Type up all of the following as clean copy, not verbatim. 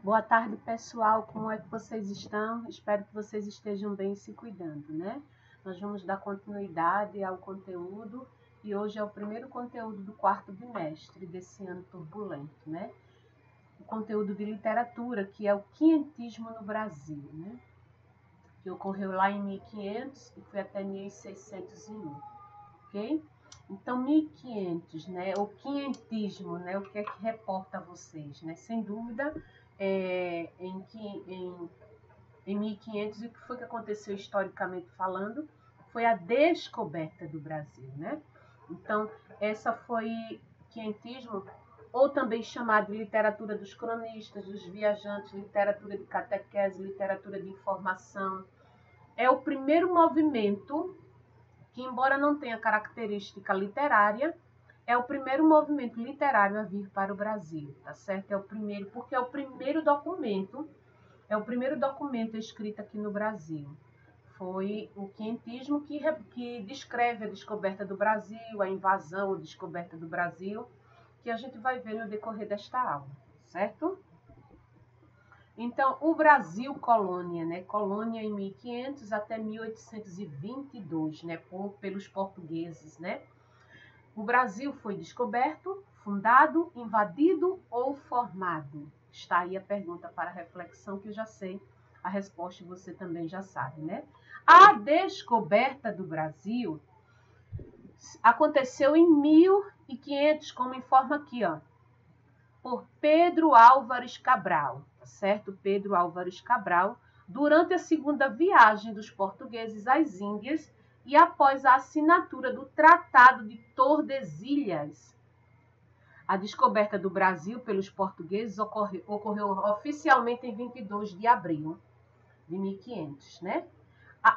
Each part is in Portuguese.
Boa tarde, pessoal. Como é que vocês estão? Espero que vocês estejam bem e se cuidando, né? Nós vamos dar continuidade ao conteúdo e hoje é o primeiro conteúdo do quarto bimestre desse ano turbulento, né? O conteúdo de literatura, que é o quinhentismo no Brasil, né? Que ocorreu lá em 1500 e foi até 1601, ok? Então, 1500, né? O quinhentismo, né? O que é que reporta a vocês, né? Sem dúvida, em 1500, o que foi que aconteceu historicamente falando? Foi a descoberta do Brasil, né? Então, essa foi quinhentismo, ou também chamado de literatura dos cronistas, dos viajantes, literatura de catequese, literatura de informação. É o primeiro movimento que, embora não tenha característica literária, é o primeiro movimento literário a vir para o Brasil, tá certo? É o primeiro, porque é o primeiro documento escrito aqui no Brasil. Foi o quinhentismo que descreve a descoberta do Brasil, a invasão, a descoberta do Brasil, que a gente vai ver no decorrer desta aula, certo? Então, o Brasil colônia, né? Colônia em 1500 até 1822, né? Pelos portugueses, né? O Brasil foi descoberto, fundado, invadido ou formado? Está aí a pergunta para reflexão, que eu já sei a resposta, você também já sabe, né? A descoberta do Brasil aconteceu em 1500, como informa aqui, ó, por Pedro Álvares Cabral, tá certo? Pedro Álvares Cabral, durante a segunda viagem dos portugueses às Índias e após a assinatura do Tratado de Tordesilhas. A descoberta do Brasil pelos portugueses ocorreu oficialmente em 22 de abril de 1500, né?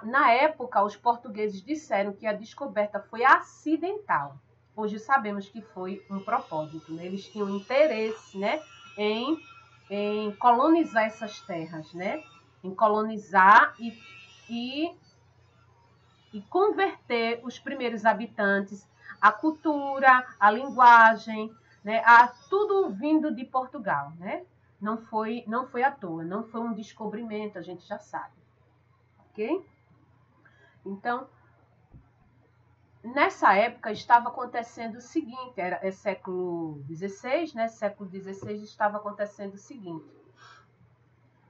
Na época, os portugueses disseram que a descoberta foi acidental. Hoje sabemos que foi um propósito, né? Eles tinham interesse, né, em colonizar essas terras, né? Em colonizar e converter os primeiros habitantes, a cultura, a linguagem, né, tudo vindo de Portugal, né? Não foi à toa, não foi um descobrimento, a gente já sabe, ok? Então, nessa época estava acontecendo o seguinte, é século XVI, né? Século XVI estava acontecendo o seguinte: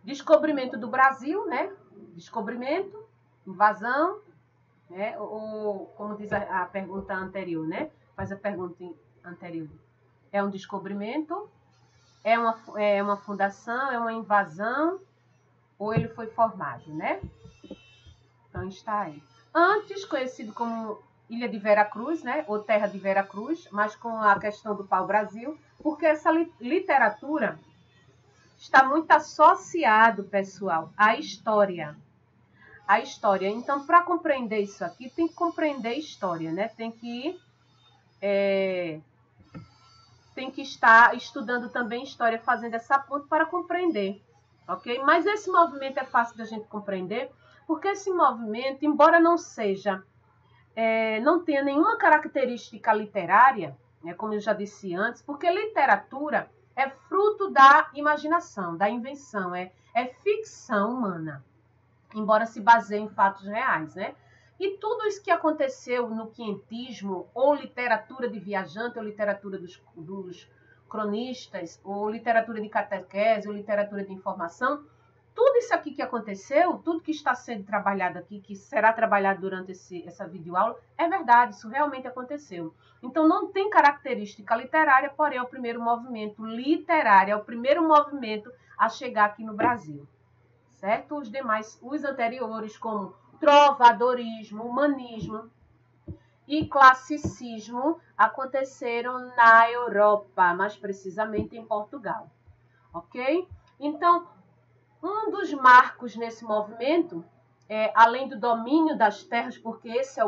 descobrimento do Brasil, né? Descobrimento, invasão, né? Ou como diz a pergunta anterior, né? Faz a pergunta anterior. É um descobrimento? É uma fundação? É uma invasão? Ou ele foi formado, né? Então está aí. Antes conhecido como Ilha de Veracruz, né? Ou Terra de Veracruz, mas com a questão do pau-brasil, porque essa literatura está muito associado, pessoal, à história. A história. Então, para compreender isso aqui, tem que compreender a história, né? Tem que estar estudando também história, fazendo essa ponte para compreender, ok? Mas esse movimento é fácil da gente compreender, porque esse movimento, embora não seja, não tenha nenhuma característica literária, né, como eu já disse antes, porque literatura é fruto da imaginação, da invenção, é ficção humana, embora se baseie em fatos reais, né? E tudo isso que aconteceu no quinhentismo, ou literatura de viajante, ou literatura dos cronistas, ou literatura de catequese, ou literatura de informação, tudo isso aqui que aconteceu, tudo que está sendo trabalhado aqui, que será trabalhado durante essa videoaula, é verdade, isso realmente aconteceu. Então, não tem característica literária, porém é o primeiro movimento literário, é o primeiro movimento a chegar aqui no Brasil. Certo? Os demais, os anteriores, como trovadorismo, humanismo e classicismo, aconteceram na Europa, mais precisamente em Portugal. Ok? Então, um dos marcos nesse movimento, além do domínio das terras, porque esse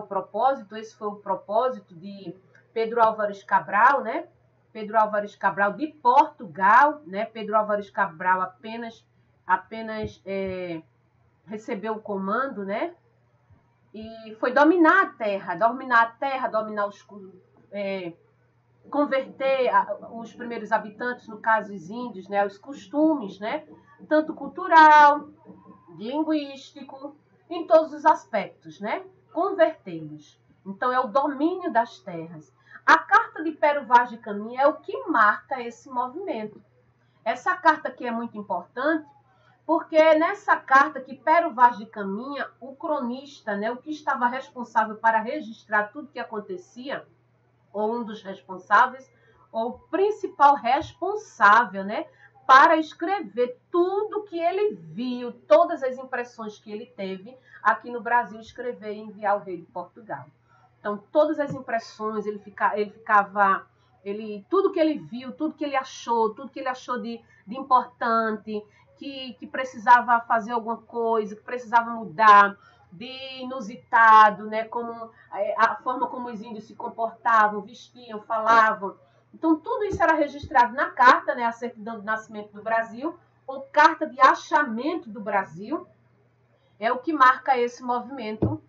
foi o propósito de Pedro Álvares Cabral, né? Pedro Álvares Cabral de Portugal, né? Pedro Álvares Cabral apenas recebeu o comando, né? E foi dominar a terra, dominar converter os primeiros habitantes, no caso os índios, né, aos costumes, né, tanto cultural, linguístico, em todos os aspectos, né, convertê-los. Então, é o domínio das terras. A Carta de Pero Vaz de Caminha é o que marca esse movimento. Essa carta aqui é muito importante, porque é nessa carta que Pero Vaz de Caminha, o cronista, né, o que estava responsável para registrar tudo o que acontecia, ou um dos responsáveis, ou o principal responsável, né, para escrever tudo que ele viu, todas as impressões que ele teve aqui no Brasil, escrever e enviar ao rei de Portugal. Então, todas as impressões, tudo que ele viu, tudo que ele achou de importante, que precisava fazer alguma coisa, que precisava mudar, de inusitado, né? Como a forma como os índios se comportavam, vestiam, falavam. Então, tudo isso era registrado na carta, né? A certidão do nascimento do Brasil, ou carta de achamento do Brasil, é o que marca esse movimento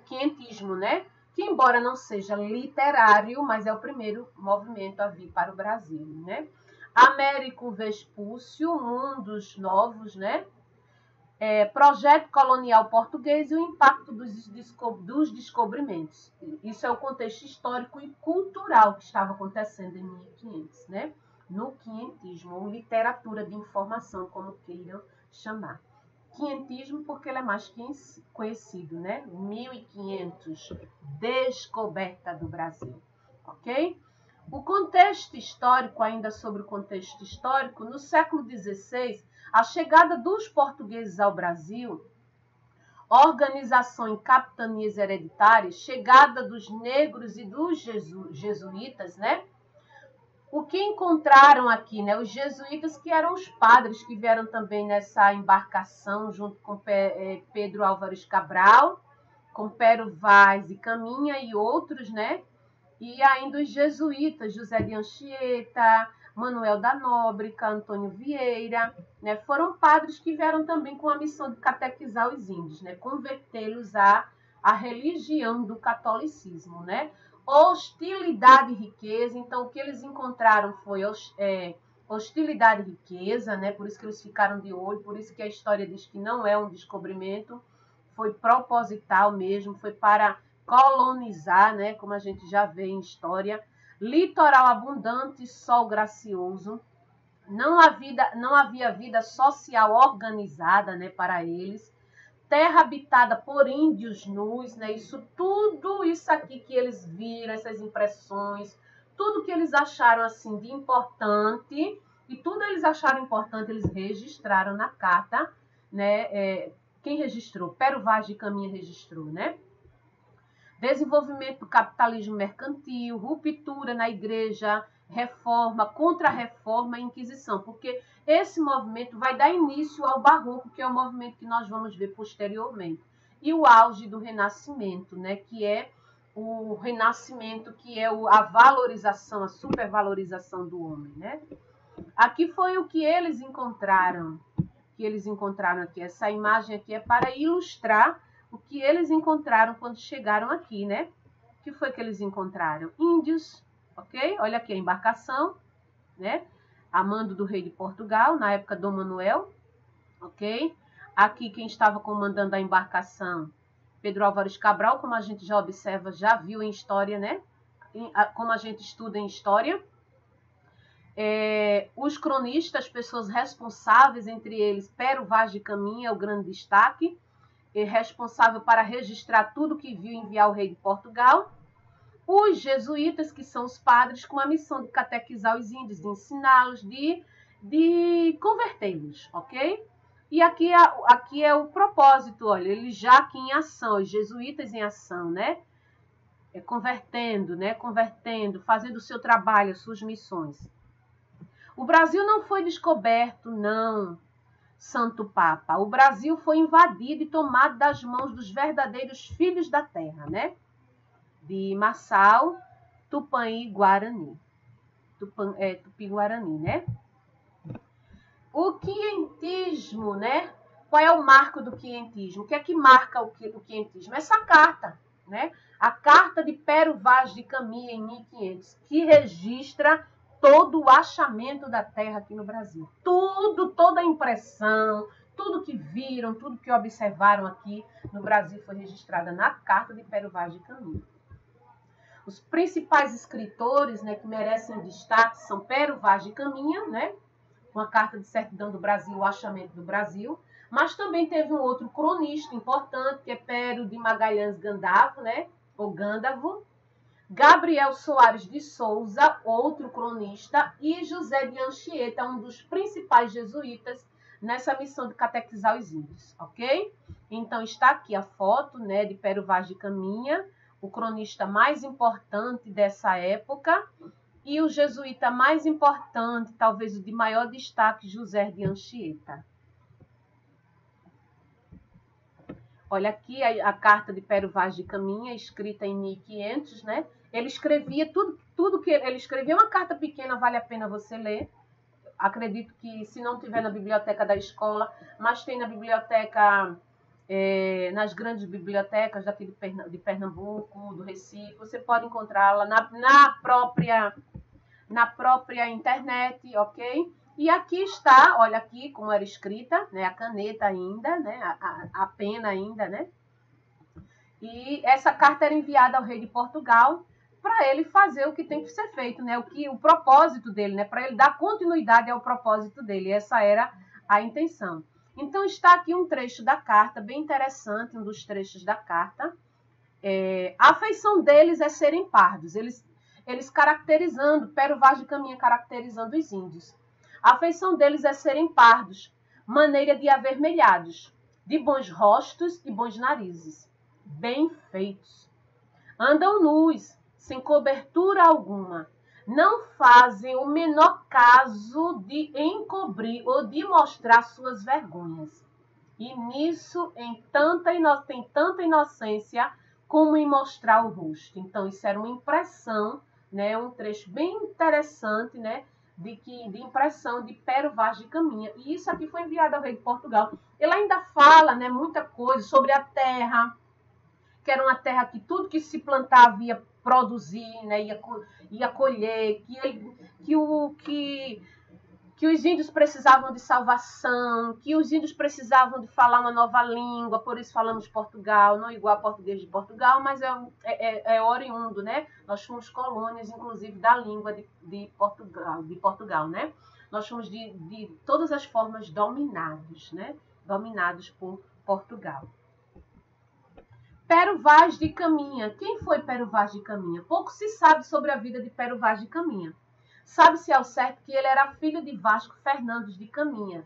quientismo, né? Que, embora não seja literário, mas é o primeiro movimento a vir para o Brasil, né? Américo Vespúcio, Mundos Novos, né? Projeto colonial português e o impacto dos descobrimentos. Isso é o contexto histórico e cultural que estava acontecendo em 1500, né? No quientismo, ou literatura de informação, como queiram chamar. Quientismo porque ele é mais conhecido, né? 1500, descoberta do Brasil, ok? O contexto histórico, ainda sobre o contexto histórico, no século XVI, a chegada dos portugueses ao Brasil, organização em capitanias hereditárias, chegada dos negros e dos jesuítas, né? O que encontraram aqui, né? Os jesuítas, que eram os padres que vieram também nessa embarcação, junto com Pedro Álvares Cabral, com Pero Vaz e Caminha e outros, né? E ainda os jesuítas, José de Anchieta, Manuel da Nóbrega, Antônio Vieira, né? Foram padres que vieram também com a missão de catequizar os índios, né? Convertê-los à religião do catolicismo, né? Hostilidade e riqueza. Então, o que eles encontraram foi hostilidade e riqueza, né? Por isso que eles ficaram de olho, por isso que a história diz que não é um descobrimento, foi proposital mesmo, foi para colonizar, né? Como a gente já vê em história. Litoral abundante, sol gracioso. Não havia vida social organizada, né, para eles. Terra habitada por índios nus, né? Tudo isso aqui que eles viram, essas impressões, tudo que eles acharam assim de importante, e tudo eles acharam importante, eles registraram na carta, né? Quem registrou? Pero Vaz de Caminha registrou, né? Desenvolvimento do capitalismo mercantil, ruptura na igreja, reforma, contra-reforma e inquisição, porque esse movimento vai dar início ao barroco, que é o movimento que nós vamos ver posteriormente, e o auge do renascimento, né, que é o renascimento, que é a valorização, a supervalorização do homem, né? Aqui foi o que eles encontraram, aqui. Essa imagem aqui é para ilustrar o que eles encontraram quando chegaram aqui, né? O que foi que eles encontraram? Índios, ok? Olha aqui a embarcação, né? A mando do rei de Portugal, na época Dom Manuel, ok? Aqui quem estava comandando a embarcação, Pedro Álvares Cabral, como a gente já observa, já viu em história, né? Como a gente estuda em história. Os cronistas, pessoas responsáveis, entre eles Pero Vaz de Caminha, é o grande destaque, responsável para registrar tudo que viu e enviar ao rei de Portugal. Os jesuítas, que são os padres, com a missão de catequizar os índios, de ensiná-los, de convertê-los, ok? E aqui é o propósito, olha, eles já aqui em ação, os jesuítas em ação, né? Convertendo, fazendo o seu trabalho, as suas missões. O Brasil não foi descoberto, não, Santo Papa. O Brasil foi invadido e tomado das mãos dos verdadeiros filhos da terra, né? De Marçal, Tupã-Guarani, Tupi-Guarani, né? O quientismo, né? Qual é o marco do quientismo? O que é que marca o quientismo? Essa carta, né? A carta de Pero Vaz de Caminha, em 1500, que registra todo o achamento da terra aqui no Brasil. Toda a impressão, tudo que viram, tudo que observaram aqui no Brasil foi registrada na carta de Pero Vaz de Caminha. Os principais escritores, né, que merecem destaque são Pero Vaz de Caminha, né, com a Carta de Certidão do Brasil, o Achamento do Brasil, mas também teve um outro cronista importante, que é Pero de Magalhães Gandavo, né, ou Gândavo, Gabriel Soares de Souza, outro cronista, e José de Anchieta, um dos principais jesuítas nessa missão de catequizar os índios, ok? Então está aqui a foto, né, de Pero Vaz de Caminha, o cronista mais importante dessa época, e o jesuíta mais importante, talvez o de maior destaque, José de Anchieta. Olha aqui a carta de Pero Vaz de Caminha, escrita em 1500, né? Ele escrevia tudo que ele escrevia, uma carta pequena, vale a pena você ler. Acredito que se não tiver na biblioteca da escola, mas tem na biblioteca, nas grandes bibliotecas daqui de Pernambuco, do Recife, você pode encontrá-la na própria internet, ok? E aqui está, olha aqui como era escrita, né? A caneta ainda, né? A pena ainda, né? E essa carta era enviada ao rei de Portugal para ele fazer o que tem que ser feito, né? O propósito dele, né? Para ele dar continuidade ao propósito dele. Essa era a intenção. Então está aqui um trecho da carta, bem interessante, um dos trechos da carta. A afeição deles é serem pardos. Eles caracterizando, Pero Vaz de Caminha caracterizando os índios. A afeição deles é serem pardos, maneira de avermelhados, de bons rostos e bons narizes, bem feitos. Andam nus, sem cobertura alguma. Não fazem o menor caso de encobrir ou de mostrar suas vergonhas. E nisso tem tanta inocência como em mostrar o rosto. Então, isso era uma impressão, né, um trecho bem interessante, né, de impressão de Pero Vaz de Caminha. E isso aqui foi enviado ao rei de Portugal. Ele ainda fala, né, muita coisa sobre a terra, que era uma terra que tudo que se plantava ia produzir, né, ia colher, que os índios precisavam de salvação, que os índios precisavam de falar uma nova língua, por isso falamos Portugal, não igual a português de Portugal, mas é oriundo, né? Nós fomos colônias, inclusive, da língua de Portugal, né? Nós fomos de todas as formas dominados, né? Dominados por Portugal. Pero Vaz de Caminha. Quem foi Pero Vaz de Caminha? Pouco se sabe sobre a vida de Pero Vaz de Caminha. Sabe-se ao certo que ele era filho de Vasco Fernandes de Caminha,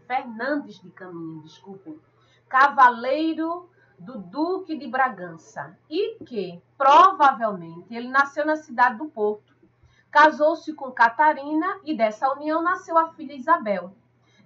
cavaleiro do Duque de Bragança, e que, provavelmente, ele nasceu na cidade do Porto. Casou-se com Catarina e dessa união nasceu a filha Isabel,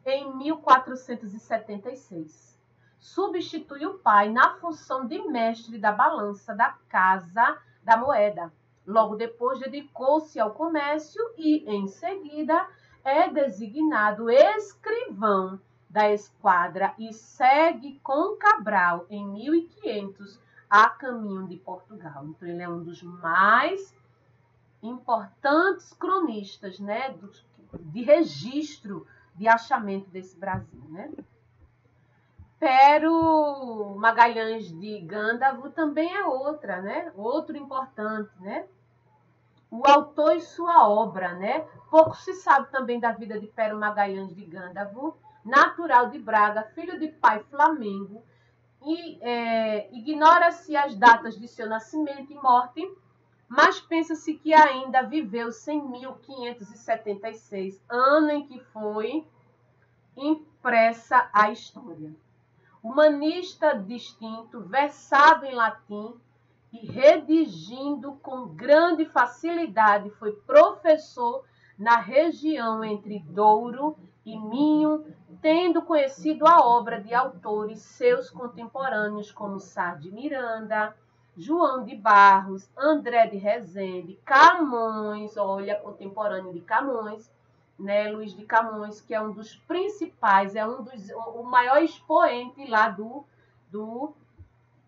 em 1476. Substitui o pai na função de mestre da balança da Casa da Moeda. Logo depois, dedicou-se ao comércio e, em seguida, é designado escrivão da esquadra e segue com Cabral, em 1500, a caminho de Portugal. Então, ele é um dos mais importantes cronistas, né, de registro de achamento desse Brasil, né? Pero Magalhães de Gândavo também é outra, né? Outro importante, né? O autor e sua obra, né? Pouco se sabe também da vida de Pero Magalhães de Gândavo, natural de Braga, filho de pai flamengo, e ignora-se as datas de seu nascimento e morte, mas pensa-se que ainda viveu-se em 1576, ano em que foi impressa a história. Humanista distinto, versado em latim e redigindo com grande facilidade, foi professor na região entre Douro e Minho, tendo conhecido a obra de autores seus contemporâneos como Sá de Miranda, João de Barros, André de Rezende, Camões, olha, contemporâneo de Camões, né, Luís de Camões, que é um dos principais, o maior expoente lá do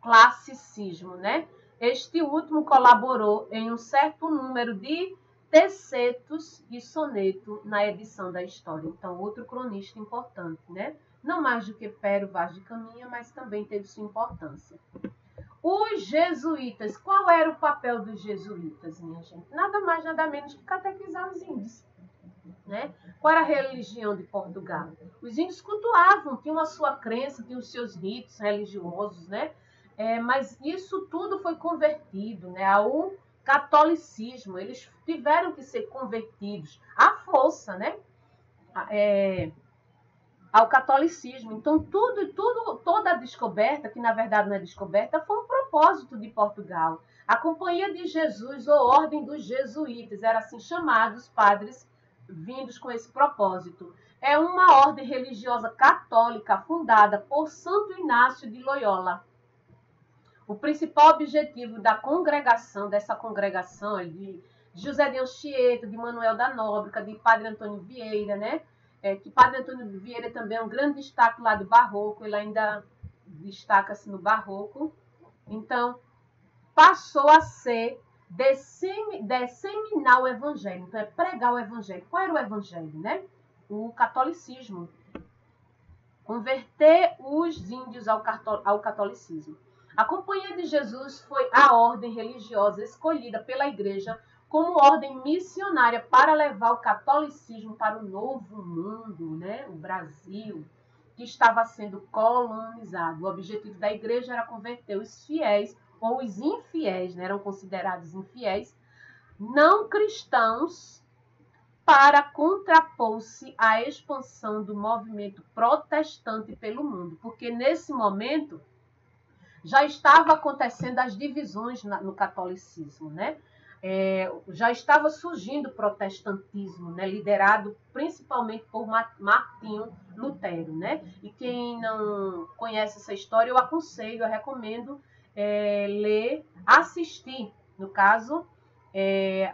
classicismo, né? Este último colaborou em um certo número de tercetos e soneto na edição da história. Então, outro cronista importante, né? Não mais do que Pero Vaz de Caminha, mas também teve sua importância. Os jesuítas, qual era o papel dos jesuítas, minha gente? Nada mais, nada menos que catequizar os índios. Né? Qual era a religião de Portugal? Os índios cultuavam, tinham a sua crença, tinham os seus ritos religiosos, né? Mas isso tudo foi convertido, né, ao catolicismo. Eles tiveram que ser convertidos à força, né? Ao catolicismo. Então, toda a descoberta, que na verdade não é descoberta, foi um propósito de Portugal. A Companhia de Jesus, ou Ordem dos Jesuítas, era assim chamados padres vindos com esse propósito. É uma ordem religiosa católica fundada por Santo Inácio de Loyola. O principal objetivo dessa congregação é de José de Anchieta, de Manuel da Nóbrega, de Padre Antônio Vieira, né? Que Padre Antônio Vieira também é um grande destaque lá do Barroco, ele ainda destaca-se no Barroco. Então, passou a ser disseminar o evangelho, então é pregar o evangelho. Qual era o evangelho, né? O catolicismo. Converter os índios ao catolicismo. A Companhia de Jesus foi a ordem religiosa escolhida pela Igreja como ordem missionária para levar o catolicismo para o novo mundo, né? O Brasil, que estava sendo colonizado. O objetivo da Igreja era converter os fiéis ou os infiéis, né? Eram considerados infiéis, não cristãos, para contrapor-se à expansão do movimento protestante pelo mundo, porque nesse momento já estava acontecendo as divisões no catolicismo, né? Já estava surgindo o protestantismo, né? Liderado principalmente por Martinho Lutero, né? E quem não conhece essa história, eu aconselho, eu recomendo ler, assistir, no caso,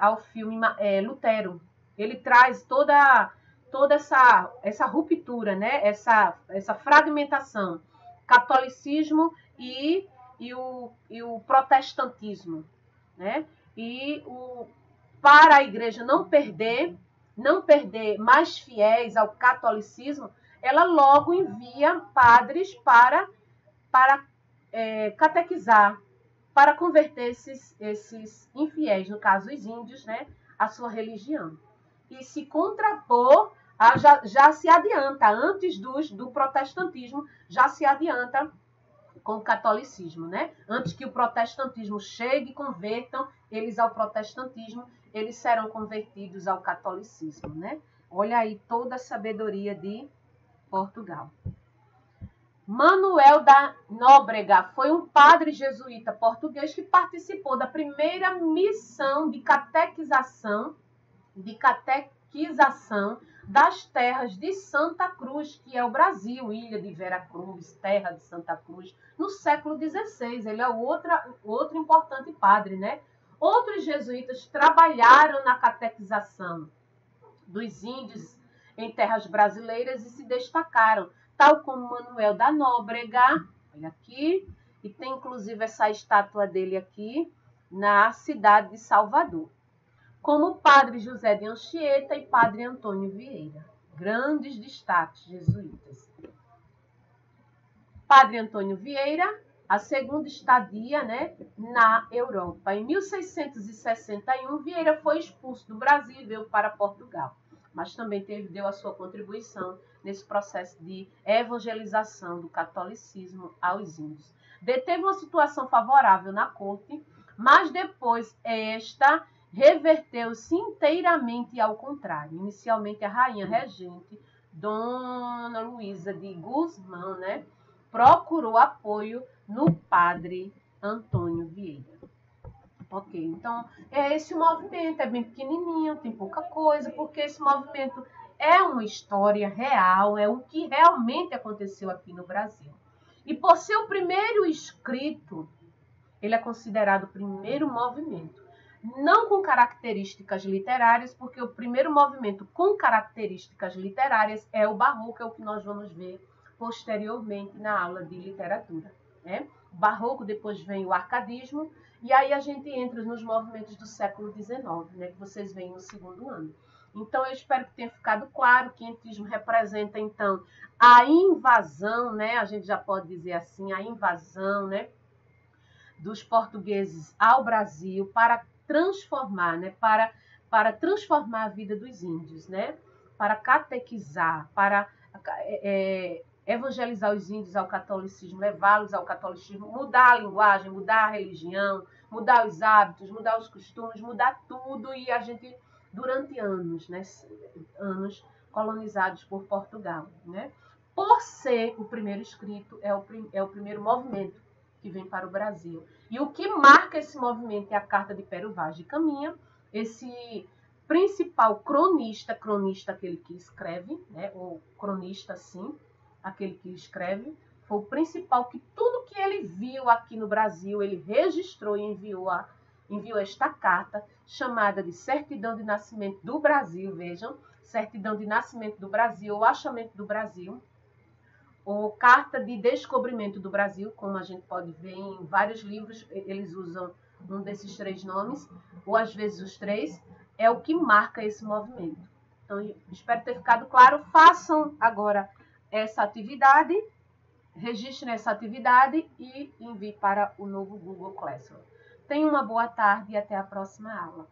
ao filme Lutero. Ele traz toda essa ruptura, né? essa fragmentação, catolicismo e o protestantismo, né? Para a igreja não perder mais fiéis ao catolicismo, ela logo envia padres para catequizar, para converter esses infiéis, no caso os índios, né, à sua religião. E se contrapor, já se adianta, antes do protestantismo, já se adianta com o catolicismo, né? Antes que o protestantismo chegue e convertam eles ao protestantismo, eles serão convertidos ao catolicismo, né? Olha aí toda a sabedoria de Portugal. Manuel da Nóbrega foi um padre jesuíta português que participou da primeira missão de catequização das terras de Santa Cruz, que é o Brasil, ilha de Veracruz, terra de Santa Cruz, no século XVI. Ele é outro importante padre, né? Outros jesuítas trabalharam na catequização dos índios em terras brasileiras e se destacaram, tal como Manuel da Nóbrega, olha aqui, e tem inclusive essa estátua dele aqui, na cidade de Salvador, como Padre José de Anchieta e Padre Antônio Vieira, grandes destaques jesuítas. Padre Antônio Vieira, a segunda estadia, né, na Europa. Em 1661, Vieira foi expulso do Brasil e veio para Portugal, mas também deu a sua contribuição nesse processo de evangelização do catolicismo aos índios. Deteve uma situação favorável na corte, mas depois esta reverteu-se inteiramente ao contrário. Inicialmente, a rainha regente, Dona Luísa de Guzmán, né, procurou apoio no padre Antônio Vieira. Ok, então esse movimento é bem pequenininho, tem pouca coisa, porque esse movimento é uma história real, é o que realmente aconteceu aqui no Brasil. E por ser o primeiro escrito, ele é considerado o primeiro movimento. Não com características literárias, porque o primeiro movimento com características literárias é o barroco, é o que nós vamos ver posteriormente na aula de literatura, né? o barroco, depois vem o arcadismo, e aí a gente entra nos movimentos do século XIX, né, que vocês veem no segundo ano. Então, eu espero que tenha ficado claro. O quinhentismo representa, então, a invasão, né, a gente já pode dizer assim, a invasão, né, dos portugueses ao Brasil para transformar, né, para transformar a vida dos índios, né, para catequizar, para evangelizar os índios ao catolicismo, levá-los ao catolicismo, mudar a linguagem, mudar a religião, mudar os hábitos, mudar os costumes, mudar tudo. E a gente, durante anos, né, anos colonizados por Portugal, né, por ser o primeiro escrito, é o primeiro movimento que vem para o Brasil. E o que marca esse movimento é a Carta de Pero Vaz de Caminha, esse principal cronista aquele que escreve, né, ou cronista, sim, aquele que escreve, foi o principal que tudo que ele viu aqui no Brasil, ele registrou e enviou esta carta, chamada de Certidão de Nascimento do Brasil, vejam, Certidão de Nascimento do Brasil, ou Achamento do Brasil, ou Carta de Descobrimento do Brasil, como a gente pode ver em vários livros, eles usam um desses três nomes, ou às vezes os três, é o que marca esse movimento. Então, espero ter ficado claro. Façam agora essa atividade, registrem essa atividade e enviem para o novo Google Classroom. Tenham uma boa tarde e até a próxima aula.